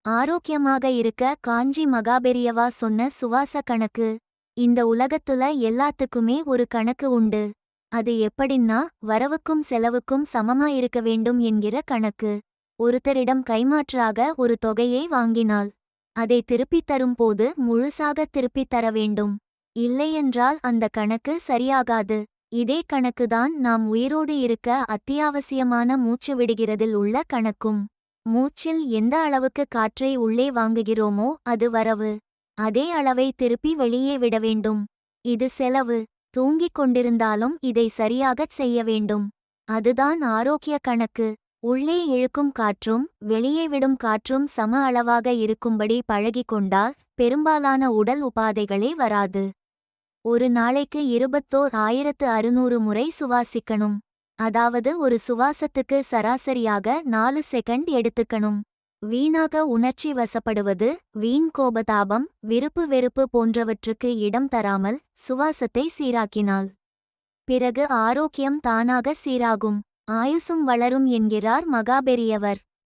ஆரோக்கியமாக இருக்க காஞ்சி மகாபெரியவா சொன்ன சுவாச கணக்கு. இந்த உலகத்துல எல்லாத்துக்குமே ஒரு கணக்கு உண்டு. அது எப்படின்னா, வரவுக்கும் செலவுக்கும் சமமா இருக்க வேண்டும் என்கிற கணக்கு. ஒருத்தரிடம் கைமாற்றாக ஒரு தொகையை வாங்கினால் அதை திருப்பித் தரும் போது முழுசாக திருப்பித் தர வேண்டும். இல்லையென்றால் அந்த கணக்கு சரியாகாது. இதே கணக்குதான் நாம் உயிரோடு இருக்க அத்தியாவசியமான மூச்சு விடுகிறதில் உள்ள கணக்கும். மூச்சில் எந்த அளவுக்கு காற்றை உள்ளே வாங்குகிறோமோ அது வரவு. அதே அளவை திருப்பி வெளியே விட வேண்டும். இது செலவு. தூங்கிக் கொண்டிருந்தாலும் இதை சரியாகச் செய்ய வேண்டும். அதுதான் ஆரோக்கிய கணக்கு. உள்ளே இழுக்கும் காற்றும் வெளியே விடும் காற்றும் சம அளவாக இருக்கும்படி பழகிக் கொண்டால் பெரும்பாலான உடல் உபாதைகளே வராது. ஒரு நாளைக்கு 21,600 முறை சுவாசிக்கணும். அதாவது ஒரு சுவாசத்துக்கு சராசரியாக 4 செகண்ட் எடுத்துக்கணும். வீணாக உணர்ச்சி வசப்படுவது, வீண் கோபதாபம், விருப்பு வெறுப்பு போன்றவற்றுக்கு இடம் தராமல் சுவாசத்தை சீராக்கினால் பிறகு ஆரோக்கியம் தானாக சீராகும். ஆயுசும் வளரும் என்கிறார் மகாபெரியவர்.